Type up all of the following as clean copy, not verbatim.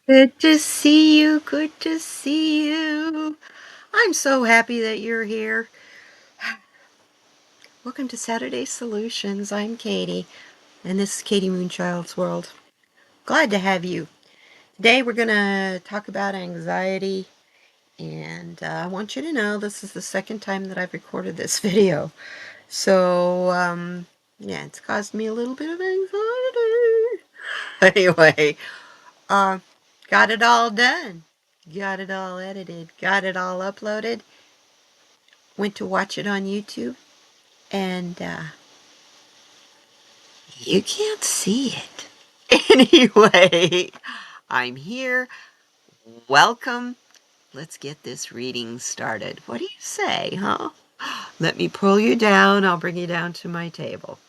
Good to see you. Good to see you. I'm so happy that you're here. Welcome to Saturday Solutions. I'm Katie, and this is kdmoonchild's world. Glad to have you. Today we're going to talk about anxiety, and I want you to know this is the second time that I've recorded this video. So, yeah, it's caused me a little bit of anxiety. Anyway, uh, got it all done. Got it all edited. Got it all uploaded. Went to watch it on YouTube, and you can't see it. Anyway, I'm here. Welcome. Let's get this reading started. What do you say, huh? Let me pull you down. I'll bring you down to my table.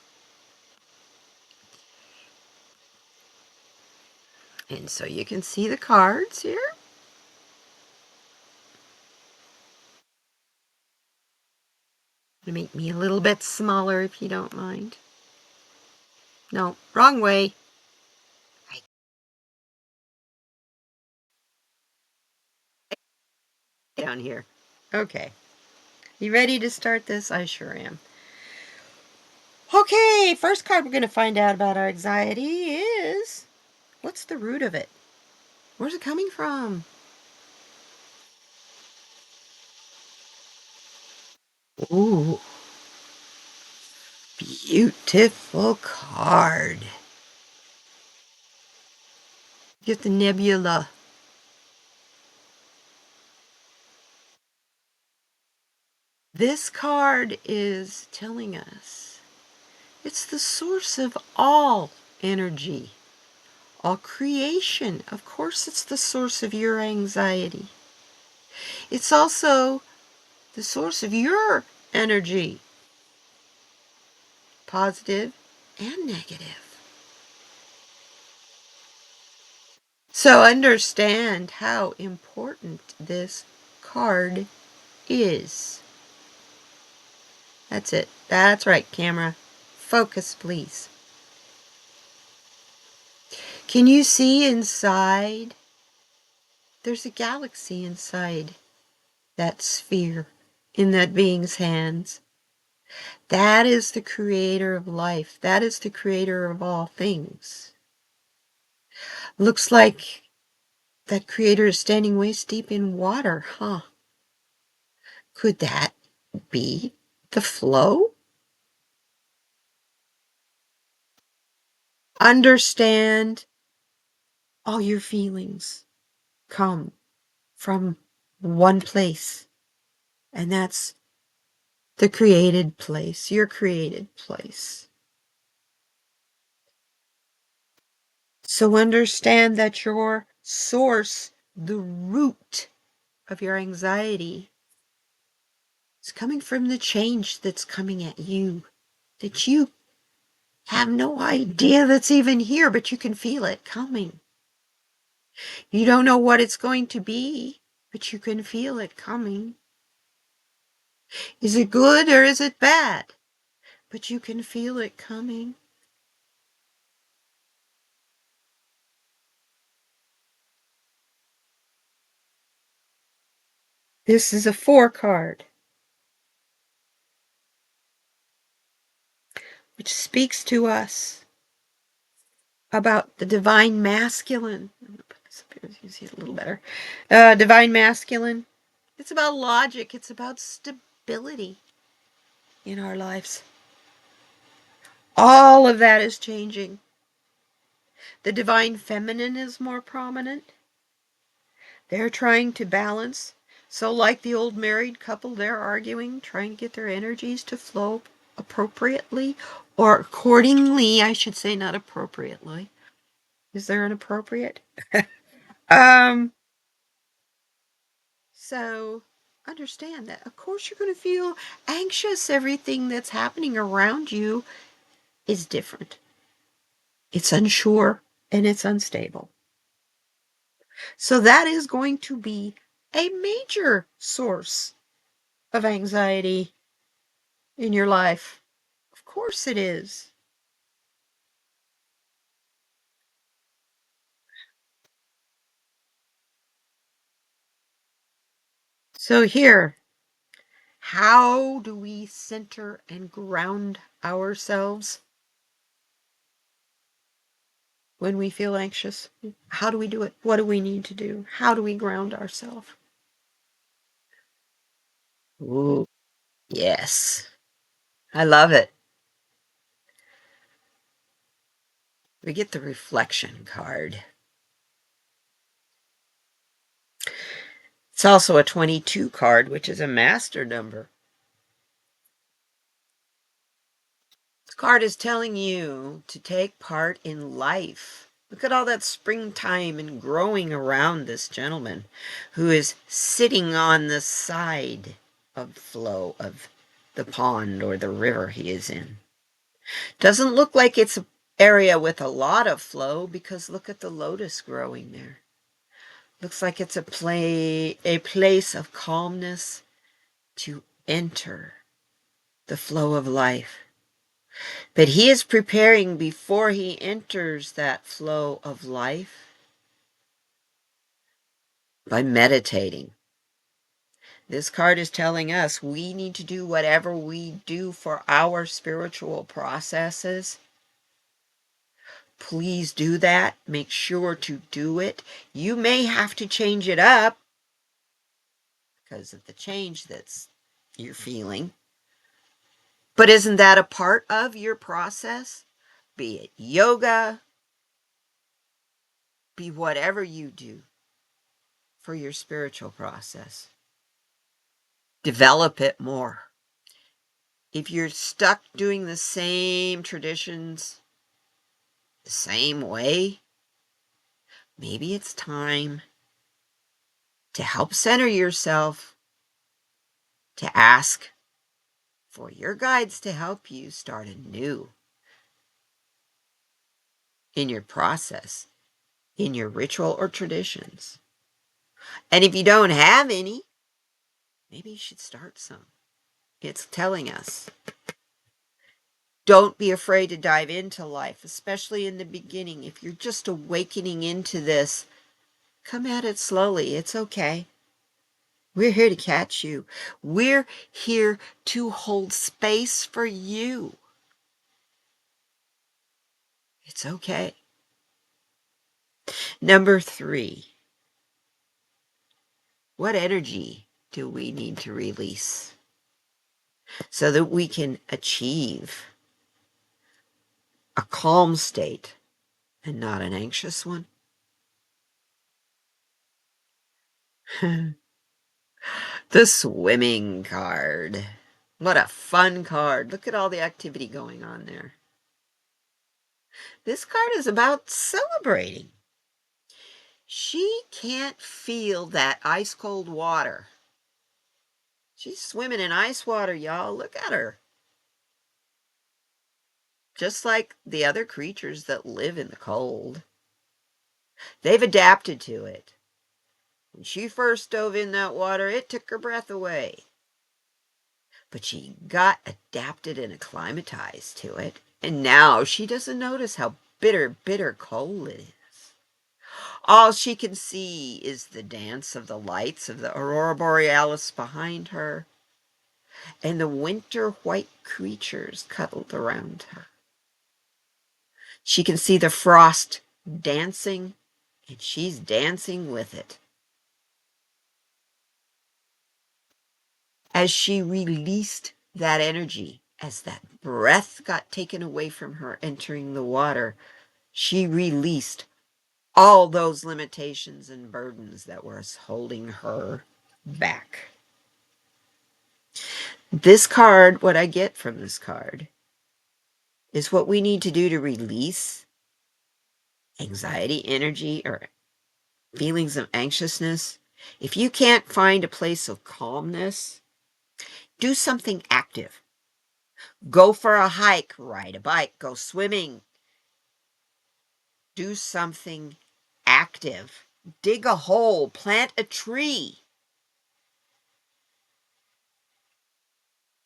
And so you can see the cards here. Make me a little bit smaller if you don't mind. No, wrong way. Down here. Okay. You ready to start this? I sure am. Okay, first card we're going to find out about our anxiety is, what's the root of it? Where's it coming from? Ooh, beautiful card. Get the nebula. This card is telling us it's the source of all energy, all creation. Of course, it's the source of your anxiety. It's also the source of your energy, positive and negative. So understand how important this card is. That's it. That's right, camera. Focus, please. Can you see inside? There's a galaxy inside that sphere in that being's hands. That is the creator of life. That is the creator of all things. Looks like that creator is standing waist deep in water, huh? Could that be the flow? Understand all your feelings come from one place, and that's the created place, your created place. So understand that your source, the root of your anxiety, is coming from the change that's coming at you, that you have no idea that's even here, but you can feel it coming. You don't know what it's going to be, but you can feel it coming. Is it good or is it bad? But you can feel it coming. This is a 4 card, which speaks to us about the divine masculine. I'm going to put this up here so you can see it a little better. Divine masculine. It's about logic. It's about stability in our lives. All of that is changing. The divine feminine is more prominent. They're trying to balance. So like the old married couple, they're arguing, trying to get their energies to flow appropriately, or accordingly, I should say, not appropriately. Is there an appropriate? um, so understand that, of course, you're going to feel anxious. Everything that's happening around you is different. It's unsure and it's unstable. So that is going to be a major source of anxiety in your life. Of course it is. So here, how do we center and ground ourselves when we feel anxious? How do we do it? What do we need to do? How do we ground ourselves? Ooh, yes. I love it. We get the reflection card. It's also a 22 card, which is a master number. This card is telling you to take part in life. Look at all that springtime and growing around this gentleman who is sitting on the side of flow of the pond or the river he is in. Doesn't look like it's an area with a lot of flow because look at the lotus growing there. Looks like it's a place of calmness to enter the flow of life. But he is preparing before he enters that flow of life by meditating. This card is telling us we need to do whatever we do for our spiritual processes. Please do that. Make sure to do it. You may have to change it up because of the change that's you're feeling. But isn't that a part of your process? Be it yoga, be whatever you do for your spiritual process. Develop it more. If you're stuck doing the same traditions the same way, maybe it's time to help center yourself, to ask for your guides to help you start anew in your process, in your ritual or traditions. And if you don't have any, maybe you should start some. It's telling us. Don't be afraid to dive into life, especially in the beginning. If you're just awakening into this, come at it slowly. It's okay. We're here to catch you. We're here to hold space for you. It's okay. Number 3, what energy do we need to release so that we can achieve a calm state and not an anxious one? The swimming card. What a fun card. Look at all the activity going on there. This card is about celebrating. She can't feel that ice cold water. She's swimming in ice water, y'all. Look at her. Just like the other creatures that live in the cold. They've adapted to it. When she first dove in that water, it took her breath away. But she got adapted and acclimatized to it. And now she doesn't notice how bitter, bitter cold it is. All she can see is the dance of the lights of the aurora borealis behind her and the winter white creatures cuddled around her. She can see the frost dancing, and she's dancing with it. As she released that energy, as that breath got taken away from her entering the water, she released all those limitations and burdens that were holding her back. This card, what I get from this card, is what we need to do to release anxiety, energy, or feelings of anxiousness. If you can't find a place of calmness, do something active. Go for a hike, ride a bike, go swimming. Do something active. Dig a hole, plant a tree.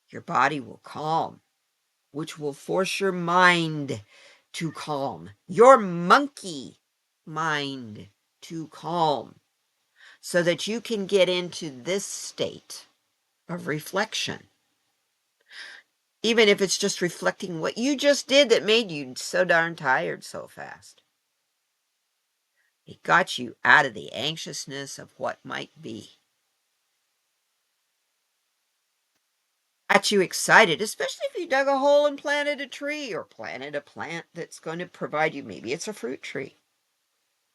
Your body will calm, which will force your mind to calm. Your monkey mind to calm. so that you can get into this state of reflection. Even if it's just reflecting what you just did that made you so darn tired so fast. It got you out of the anxiousness of what might be. Got you excited, especially if you dug a hole and planted a tree or planted a plant that's going to provide you. Maybe it's a fruit tree.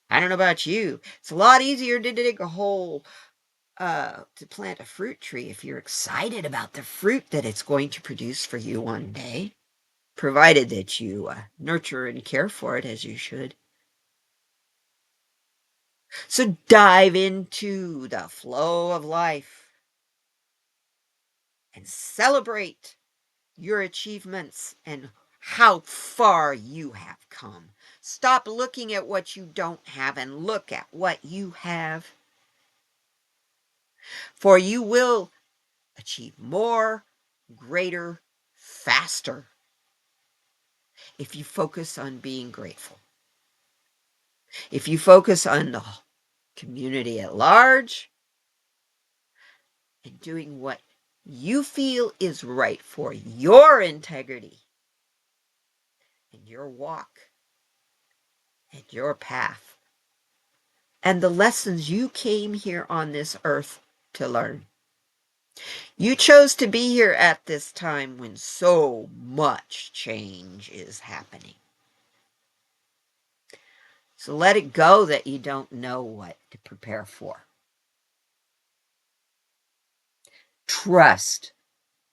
I don't know about you. It's a lot easier to dig a hole to plant a fruit tree if you're excited about the fruit that it's going to produce for you one day, provided that you nurture and care for it as you should. So dive into the flow of life and celebrate your achievements and how far you have come. Stop looking at what you don't have and look at what you have. For you will achieve more, greater, faster if you focus on being grateful. If you focus on the community at large and doing what you feel is right for your integrity and your walk and your path and the lessons you came here on this earth to learn. You chose to be here at this time when so much change is happening. So let it go that you don't know what to prepare for. Trust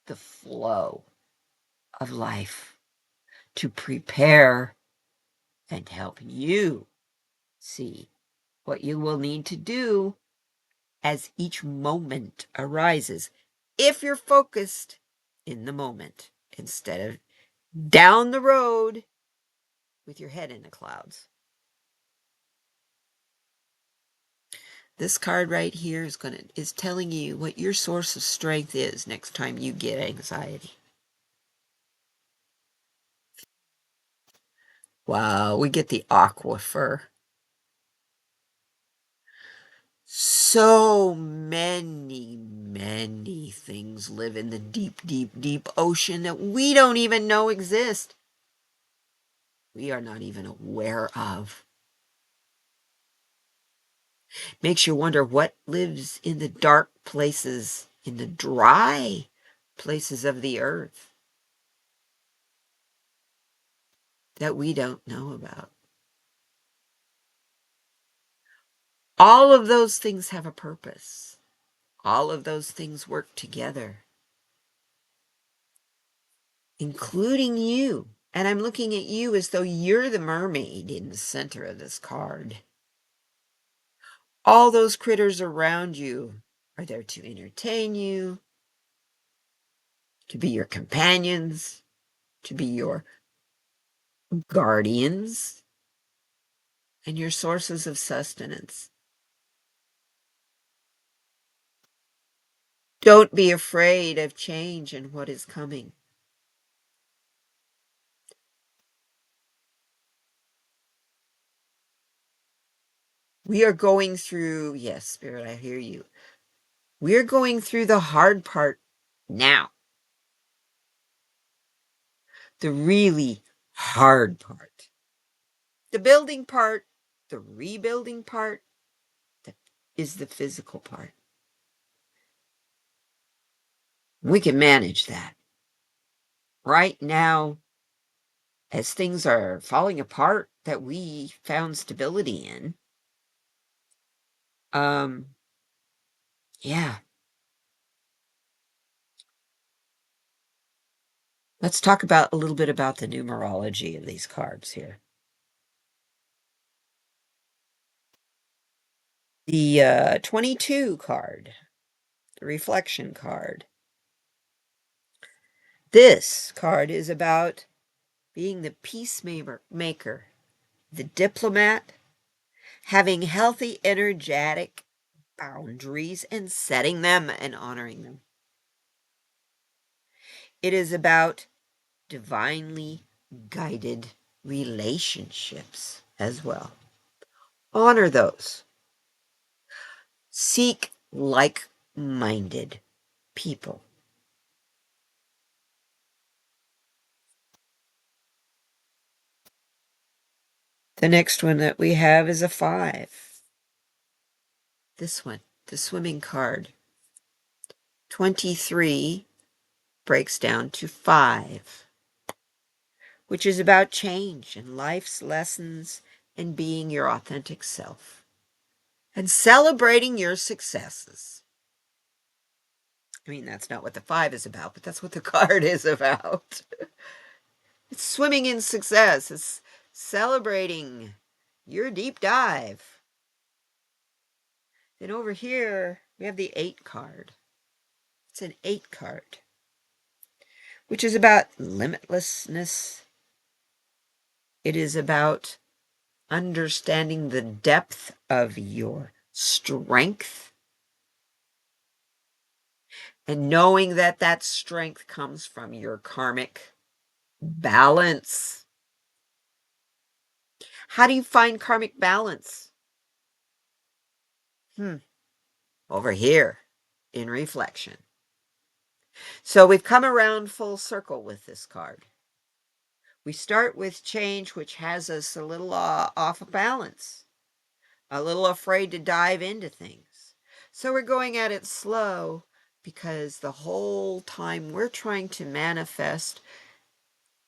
the flow of life to prepare and help you see what you will need to do as each moment arises. If you're focused in the moment instead of down the road with your head in the clouds. This card right here is telling you what your source of strength is next time you get anxiety. Wow, we get the aquifer. So many things live in the deep ocean that we don't even know exist. We are not even aware of. Makes you wonder what lives in the dark places, in the dry places of the earth that we don't know about. All of those things have a purpose. All of those things work together, including you. And I'm looking at you as though you're the mermaid in the center of this card. All those critters around you are there to entertain you, to be your companions, to be your guardians, and your sources of sustenance. Don't be afraid of change and what is coming. We are going through, yes, Spirit, I hear you. We're going through the hard part now. The really hard part. The building part, the rebuilding part, is the physical part. We can manage that. Right now, as things are falling apart that we found stability in, yeah. Let's talk about a little bit about the numerology of these cards here. The 22 card, the reflection card. This card is about being the peacemaker, the diplomat, having healthy, energetic boundaries and setting them and honoring them. It is about divinely guided relationships as well. Honor those. Seek like-minded people. The next one that we have is a 5. This one, the swimming card. 23 breaks down to 5, which is about change and life's lessons and being your authentic self and celebrating your successes. I mean, that's not what the 5 is about, but that's what the card is about. It's swimming in success. It's celebrating your deep dive. Then over here, we have the 8 card. It's an 8 card, which is about limitlessness. It is about understanding the depth of your strength and knowing that that strength comes from your karmic balance. How do you find karmic balance? Over here in reflection. So we've come around full circle with this card. We start with change, which has us a little off of balance, a little afraid to dive into things. So we're going at it slow because the whole time we're trying to manifest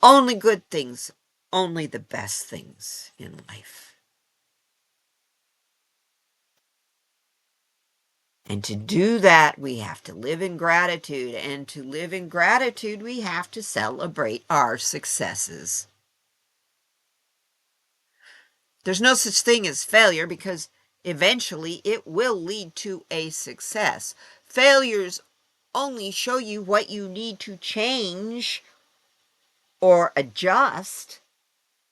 only good things, only the best things in life. And to do that, we have to live in gratitude. And to live in gratitude, we have to celebrate our successes. There's no such thing as failure because eventually it will lead to a success. Failures only show you what you need to change or adjust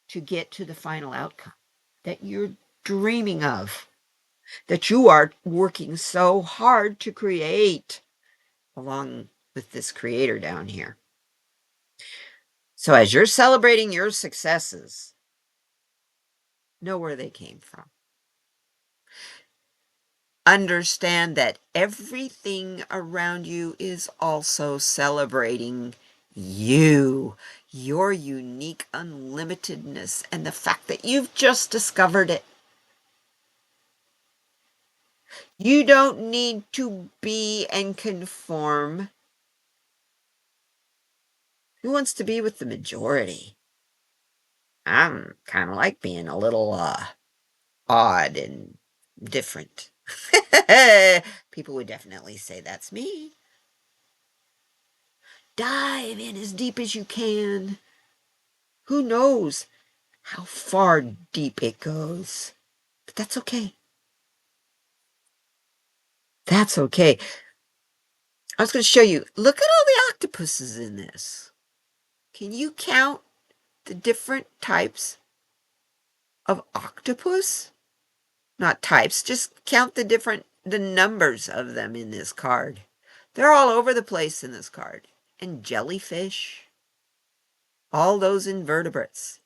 to get to the final outcome that you're dreaming of, that you are working so hard to create, along with this creator down here. So as you're celebrating your successes, know where they came from. Understand that everything around you is also celebrating you, your unique unlimitedness, and the fact that you've just discovered it. You don't need to be and conform. Who wants to be with the majority? I'm kind of like being a little odd and different. People would definitely say that's me. Dive in as deep as you can. Who knows how far deep it goes? But that's okay. That's okay. I was going to show you. Look at all the octopuses in this. Can you count the different types of octopus? Not types, just count the numbers of them in this card. They're all over the place in this card. And jellyfish, all those invertebrates.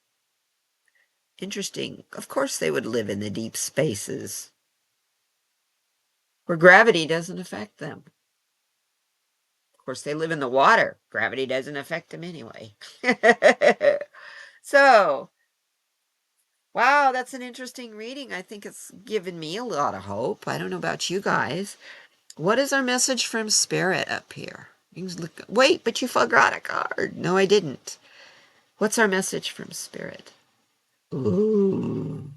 Interesting. Of course they would live in the deep spaces where gravity doesn't affect them. Of course they live in the water. Gravity doesn't affect them anyway. So, wow, that's an interesting reading. I think it's given me a lot of hope. I don't know about you guys. What is our message from Spirit up here? You can look, wait, but you forgot a card. No, I didn't. What's our message from Spirit? Ooh.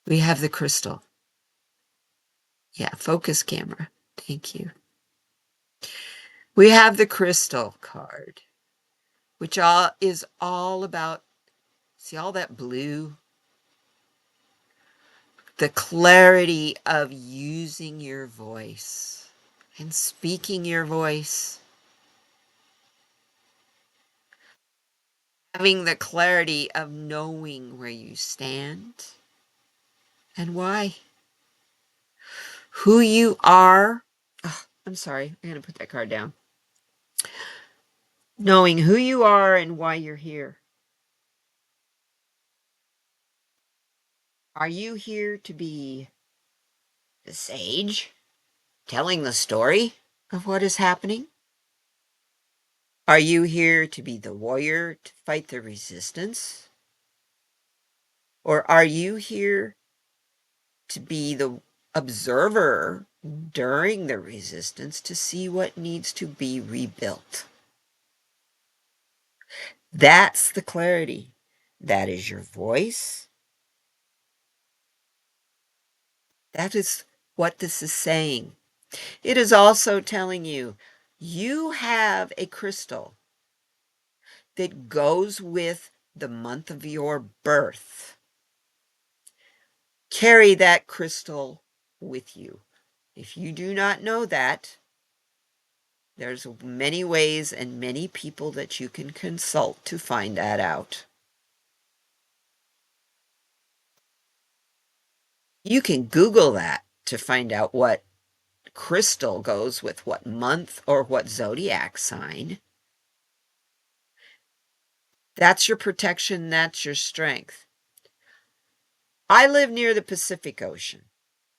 We have the crystal. Yeah, focus camera. Thank you. We have the crystal card, which is all about, see all that blue? The clarity of using your voice and speaking your voice. Having the clarity of knowing where you stand and why. Who you are. Oh, I'm sorry. I'm going to put that card down. Knowing who you are and why you're here. Are you here to be the sage, telling the story of what is happening? Are you here to be the warrior to fight the resistance? Or are you here to be the observer during the resistance to see what needs to be rebuilt? That's the clarity. That is your voice. That is what this is saying. It is also telling you, you have a crystal that goes with the month of your birth. Carry that crystal with you. If you do not know that, there's many ways and many people that you can consult to find that out. You can Google that to find out what crystal goes with what month or what zodiac sign. That's your protection, that's your strength. I live near the Pacific Ocean.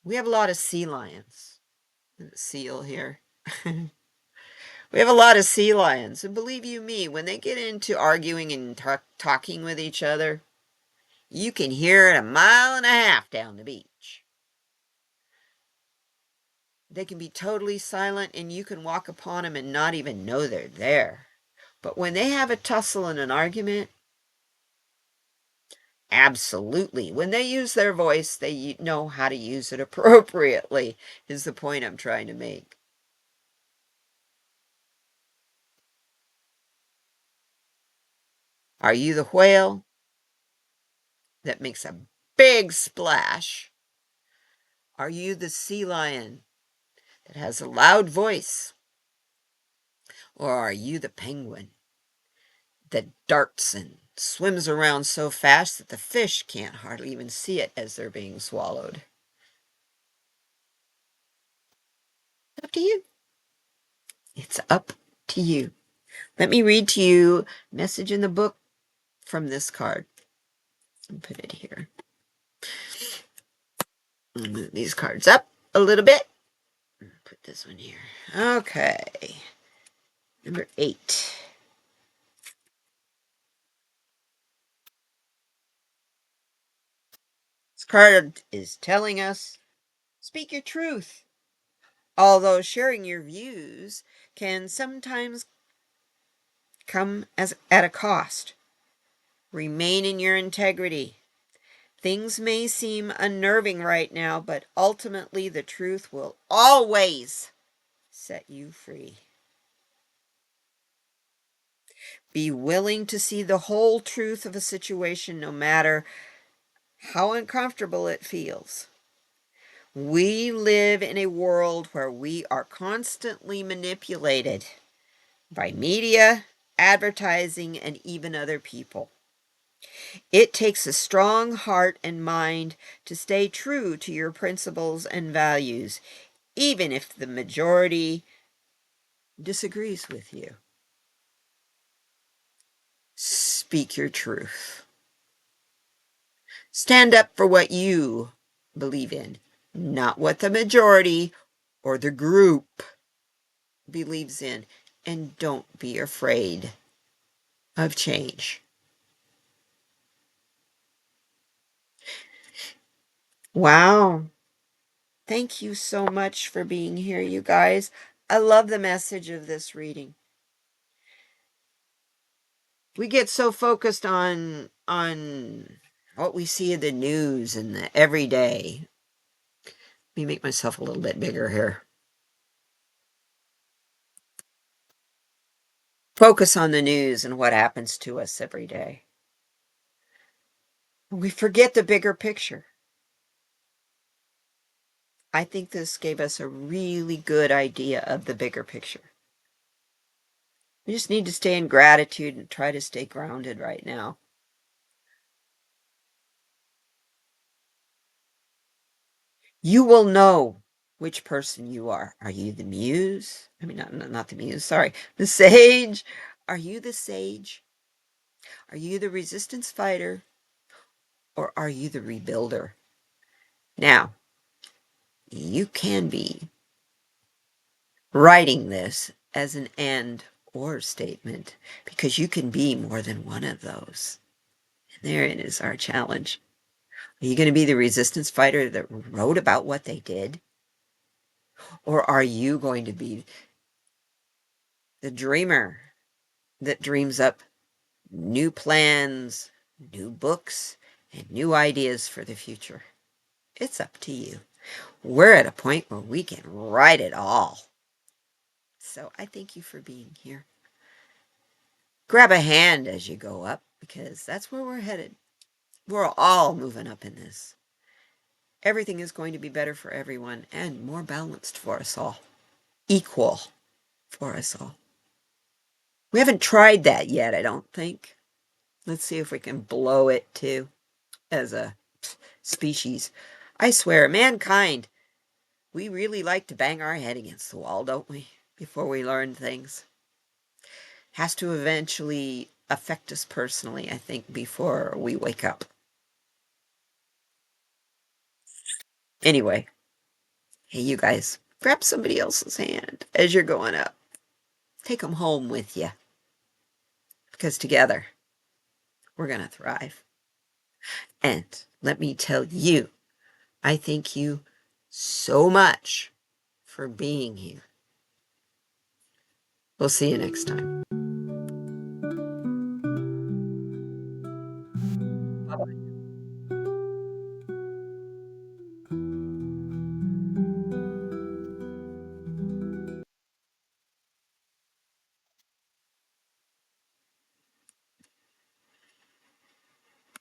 We have a lot of sea lions. And the seal here. We have a lot of sea lions, and believe you me, when they get into arguing and talking with each other, you can hear it 1.5 miles down the beach. They can be totally silent, and you can walk upon them and not even know they're there. But when they have a tussle and an argument, absolutely. When they use their voice, they know how to use it appropriately, is the point I'm trying to make. Are you the whale that makes a big splash? Are you the sea lion that has a loud voice? Or are you the penguin that darts and swims around so fast that the fish can't hardly even see it as they're being swallowed? Up to you. It's up to you. Let me read to you a message in the book from this card. I'll put it here. I'll move these cards up a little bit. Put this one here. Okay. Number 8. This card is telling us, speak your truth. Although sharing your views can sometimes come at a cost. Remain in your integrity. Things may seem unnerving right now, but ultimately the truth will always set you free. Be willing to see the whole truth of a situation, no matter how uncomfortable it feels. We live in a world where we are constantly manipulated by media, advertising, and even other people. It takes a strong heart and mind to stay true to your principles and values, even if the majority disagrees with you. Speak your truth. Stand up for what you believe in, not what the majority or the group believes in. And don't be afraid of change. Wow. Thank you so much for being here, you guys. I love the message of this reading. We get so focused on what we see in the news and the everyday. Let me make myself a little bit bigger here. Focus on the news and what happens to us every day. We forget the bigger picture. I think this gave us a really good idea of the bigger picture. We just need to stay in gratitude and try to stay grounded right now. You will know which person you are. Are you the muse? I mean, not the muse, sorry. The sage. Are you the sage? Are you the resistance fighter? Or are you the rebuilder? Now, you can be writing this as an and or statement because you can be more than one of those. And therein is our challenge. Are you going to be the resistance fighter that wrote about what they did? Or are you going to be the dreamer that dreams up new plans, new books, and new ideas for the future? It's up to you. We're at a point where we can write it all. So I thank you for being here. Grab a hand as you go up because that's where we're headed. We're all moving up in this. Everything is going to be better for everyone and more balanced for us all. Equal for us all. We haven't tried that yet, I don't think. Let's see if we can blow it too as a species. I swear, mankind, we really like to bang our head against the wall, don't we? Before we learn things. Has to eventually affect us personally, I think, before we wake up. Anyway, hey, you guys, grab somebody else's hand as you're going up. Take them home with you. Because together, we're going to thrive. And let me tell you, I thank you so much for being here. We'll see you next time. Bye-bye.